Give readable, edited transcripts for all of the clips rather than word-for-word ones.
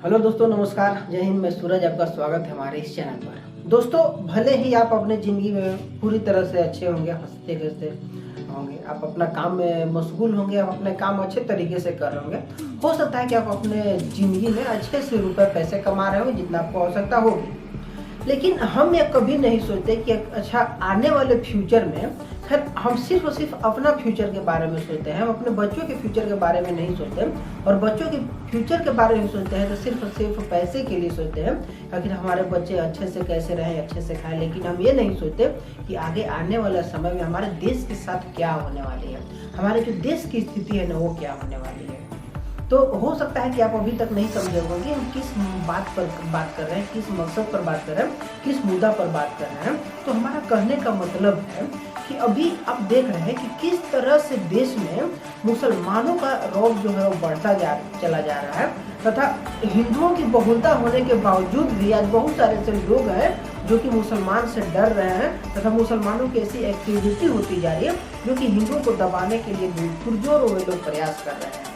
Hello दोस्तों, नमस्कार, जय हिंद। मैं सूरज, आपका स्वागत है हमारे इस चैनल पर। दोस्तों, भले ही आप अपने ज़िंदगी में पूरी तरह से अच्छे होंगे, हंसते खेलते होंगे, आप अपना काम में मशगूल होंगे, आप अपने काम अच्छे तरीके से कर रहे होंगे, हो सकता है कि आप अपने ज़िंदगी में अच्छे से रुपए पैसे कमा रहे हो जितना आपको आवश्यकता होगी। लेकिन हम ये कभी नहीं सोचते कि अच्छा आने वाले फ्यूचर में, खैर हम सिर्फ और सिर्फ अपना फ्यूचर के बारे में सोचते हैं, हम अपने बच्चों के फ्यूचर के बारे में नहीं सोचते। और बच्चों के फ्यूचर के बारे में सोचते हैं तो सिर्फ और सिर्फ पैसे के लिए सोचते हैं, आखिर हमारे बच्चे अच्छे से कैसे रहें, अच्छे से खाएं। लेकिन हम ये नहीं सोचते कि आगे आने वाला समय में हमारे देश के साथ क्या होने वाली है, हमारे जो देश की स्थिति है ना वो क्या होने वाली है। तो हो सकता है कि आप अभी तक नहीं समझे होंगे कि हम किस बात पर बात कर रहे हैं, किस मकसद पर बात कर रहे हैं, किस मुद्दा पर बात कर रहे हैं। तो हमारा कहने का मतलब है कि अभी आप देख रहे हैं कि किस तरह से देश में मुसलमानों का रौब जो है वो बढ़ता चला जा रहा है, तथा हिंदुओं की बहुलता होने के बावजूद भी आज बहुत सारे ऐसे लोग हैं जो कि मुसलमान से डर रहे हैं, तथा मुसलमानों की ऐसी एक्टिविटी होती जा रही है जो कि हिंदुओं को दबाने के लिए पुरजोर वे लोग प्रयास कर रहे हैं।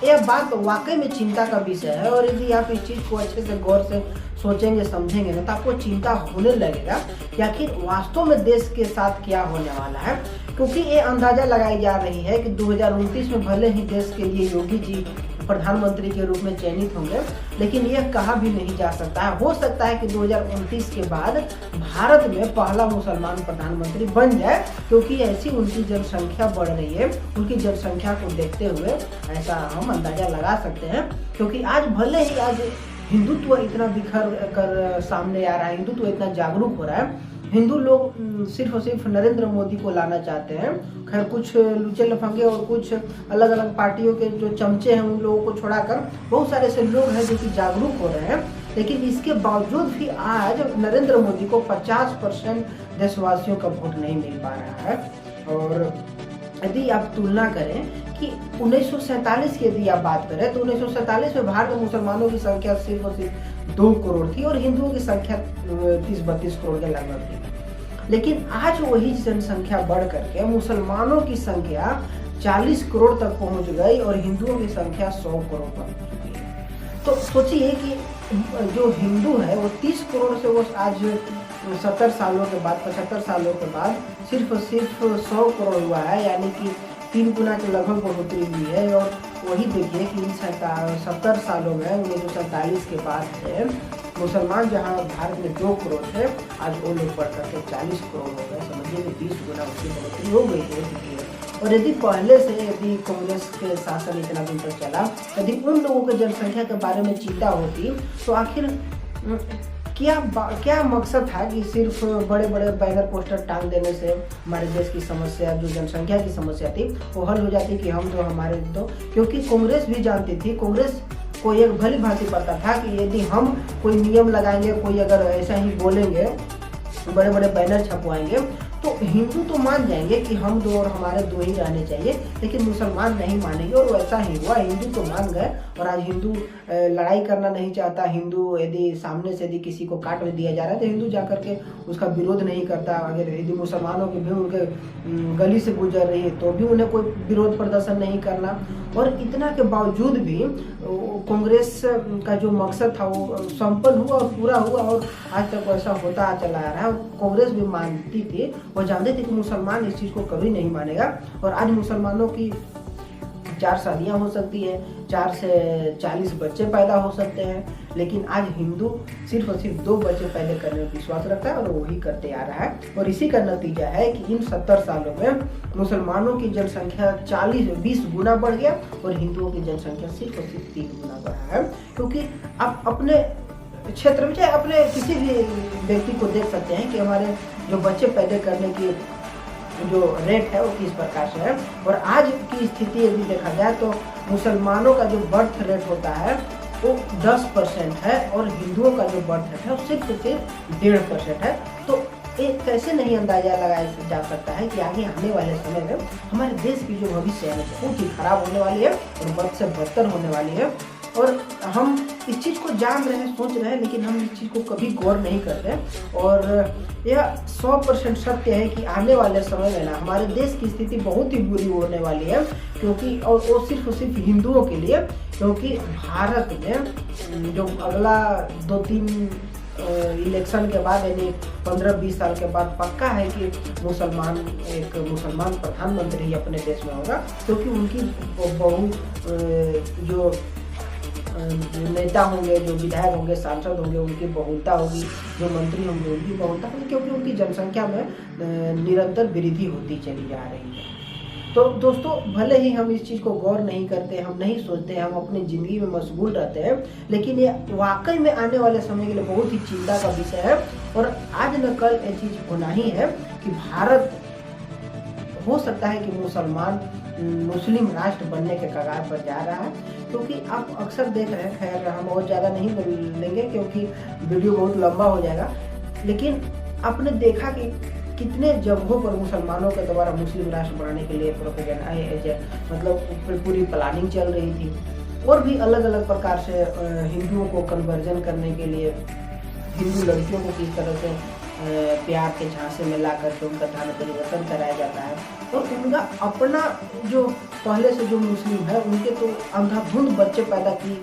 यह बात वाकई में चिंता का विषय है, और यदि आप इस चीज़ को अच्छे से गौर से सोचेंगे समझेंगे ना तो आपको चिंता होने लगेगा कि आखिर वास्तव में देश के साथ क्या होने वाला है। क्योंकि ये अंदाजा लगाई जा रही है कि 2029 में भले ही देश के लिए योगी जी प्रधानमंत्री के रूप में चयनित होंगे, लेकिन यह कहा भी नहीं जा सकता है। हो सकता है कि 2029 के बाद भारत में पहला मुसलमान प्रधानमंत्री बन जाए, क्योंकि ऐसी उनकी जनसंख्या बढ़ रही है। उनकी जनसंख्या को देखते हुए ऐसा हम अंदाजा लगा सकते हैं। क्योंकि आज भले ही आज हिंदुत्व इतना बिखर कर सामने आ रहा है, हिंदुत्व इतना जागरूक हो रहा है, हिंदू लोग सिर्फ और सिर्फ नरेंद्र मोदी को लाना चाहते हैं। खैर कुछ लुचे लफंगे और कुछ अलग अलग पार्टियों के जो चमचे हैं उन लोगों को छोड़ाकर बहुत सारे ऐसे लोग हैं जो कि जागरूक हो रहे हैं। लेकिन इसके बावजूद भी आज नरेंद्र मोदी को 50% देशवासियों का वोट नहीं मिल पा रहा है। और यदि आप तुलना करें कि 1947 की यदि आप बात करें तो 1947 में भारत में मुसलमानों की संख्या सिर्फ और सिर्फ 2 करोड़ थी और हिंदुओं की संख्या 30-32 करोड़ के लगभग थी। लेकिन आज वही जनसंख्या बढ़ करके मुसलमानों की संख्या 40 करोड़ तक पहुंच गई और हिंदुओं की संख्या 100 करोड़ तक पहुंच गई। तो सोचिए कि जो हिंदू है वो 30 करोड़ से वो आज 70 सालों के बाद 75 सालों के बाद सिर्फ 100 करोड़ हुआ है, यानी कि 3 गुना के लगभग बढ़ोतरी हुई है। और वही देखिए कि 70 सालों में 1947 के बाद से मुसलमान जहां भारत में 2 करोड़ थे, आज वो लोग बढ़ करके 40 करोड़ हो गए। समझिए कि 20 गुना उसकी बढ़ोतरी हो गई है। और यदि पहले से यदि कांग्रेस के शासन इतना दिन तक चला, यदि उन लोगों की जनसंख्या के बारे में चिंता होती तो आखिर क्या मकसद था कि सिर्फ बड़े बड़े बैनर पोस्टर टांग देने से हमारे देश की समस्या, जो जनसंख्या की समस्या थी, वो हल हो जाती कि हम तो हमारे तो। क्योंकि कांग्रेस भी जानती थी, कांग्रेस को एक भली भांति पता था कि यदि हम कोई नियम लगाएंगे, कोई अगर ऐसा ही बोलेंगे, बड़े बड़े बैनर छपवाएंगे तो हिंदू तो मान जाएंगे कि हम दो और हमारे दो ही रहने चाहिए, लेकिन मुसलमान नहीं मानेंगे। और वैसा ही हुआ, हिंदू तो मान गए। और आज हिंदू लड़ाई करना नहीं चाहता। हिंदू यदि सामने से यदि किसी को काट दिया जा रहा है तो हिंदू जाकर के उसका विरोध नहीं करता। अगर यदि मुसलमानों की भी उनके गली से गुजर रही है तो भी उन्हें कोई विरोध प्रदर्शन नहीं करना। और इतना के बावजूद भी कांग्रेस का जो मकसद था वो संपन्न हुआ और पूरा हुआ, और आज तक वैसा होता चला आ रहा है। कांग्रेस भी मानती थी, वो जानते थे कि मुसलमान इस चीज़ को कभी नहीं मानेगा। और आज मुसलमानों की 4 शादियाँ हो सकती है, 4 से 40 बच्चे पैदा हो सकते हैं, लेकिन आज हिंदू सिर्फ और सिर्फ 2 बच्चे पैदा करने में विश्वास रखता है और वही करते आ रहा है। और इसी का नतीजा है कि इन 70 सालों में मुसलमानों की जनसंख्या 20 गुना बढ़ गया और हिंदुओं की जनसंख्या सिर्फ और सिर्फ 3 गुना बढ़ा है। क्योंकि आप अपने क्षेत्र में, चाहे अपने किसी भी व्यक्ति को देख सकते हैं कि हमारे जो बच्चे पैदा करने की जो रेट है वो किस प्रकार से है। और आज की स्थिति यदि देखा जाए तो मुसलमानों का जो बर्थ रेट होता है वो 10% है और हिंदुओं का जो बर्थ रेट है वो सिर्फ 1.5% है। तो एक कैसे नहीं अंदाजा लगाया जा सकता है कि आगे आने वाले समय में हमारे देश की जो भविष्य है बहुत ही खराब होने वाली है और बद से बदतर होने वाली है। और हम इस चीज़ को जान रहे हैं, सोच रहे हैं, लेकिन हम इस चीज़ को कभी गौर नहीं कर रहे। और यह 100% सत्य है कि आने वाले समय में ना हमारे देश की स्थिति बहुत ही बुरी होने वाली है, क्योंकि और वो सिर्फ हिंदुओं के लिए, क्योंकि भारत में जो अगला 2-3 इलेक्शन के बाद यानी 15-20 साल के बाद पक्का है कि एक मुसलमान प्रधानमंत्री ही अपने देश में होगा, क्योंकि उनकी जो नेता होंगे, जो विधायक होंगे, सांसद होंगे, उनकी बहुलता होगी, जो मंत्री होंगे उनकी बहुलता होगी, क्योंकि उनकी जनसंख्या में निरंतर वृद्धि होती चली जा रही है। तो दोस्तों, भले ही हम इस चीज़ को गौर नहीं करते, हम नहीं सोचते, हम अपनी ज़िंदगी में मशगूल रहते हैं, लेकिन ये वाकई में आने वाले समय के लिए बहुत ही चिंता का विषय है। और आज न कल ये चीज़ होना ही है कि भारत हो सकता है कि मुस्लिम राष्ट्र बनने के कगार पर जा रहा है, क्योंकि आप अक्सर देख रहे हैं। खैर, हम बहुत ज़्यादा नहीं बोलेंगे क्योंकि वीडियो बहुत लंबा हो जाएगा, लेकिन आपने देखा कि कितने जगहों पर मुसलमानों के द्वारा मुस्लिम राष्ट्र बनाने के लिए प्रोपेगेंडा मतलब पूरी प्लानिंग चल रही थी। और भी अलग अलग प्रकार से हिंदुओं को कन्वर्जन करने के लिए हिंदू लड़कियों को किस तरह से प्यार के झांसे में ला करके उनका धर्म परिवर्तन कराया जाता है, और उनका अपना जो पहले से जो मुस्लिम है उनके तो अंधाधुंध बच्चे पैदा की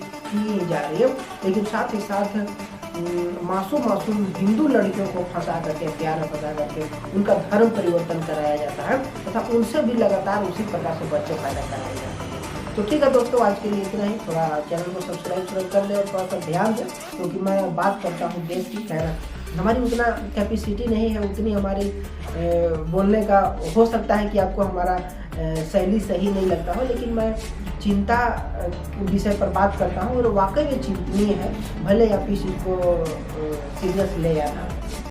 जा रही है, लेकिन साथ ही साथ मासूम हिंदू लड़कियों को फंसा करके, प्यार में फंसा करके उनका धर्म परिवर्तन कराया जाता है तथा उनसे भी लगातार उसी प्रकार से बच्चे पैदा कराए जाते हैं। तो ठीक है दोस्तों, आज के लिए इतना ही। थोड़ा चैनल को सब्सक्राइब कर ले और थोड़ा सा ध्यान दें, क्योंकि मैं बात करता हूँ देश की। खैर, हमारी उतना कैपेसिटी नहीं है, उतनी हमारी बोलने का। हो सकता है कि आपको हमारा शैली सही नहीं लगता हो, लेकिन मैं चिंता विषय पर बात करता हूँ और वाकई में चिंतनीय है, भले आप इस चीज़ को सीरियस ले या ना।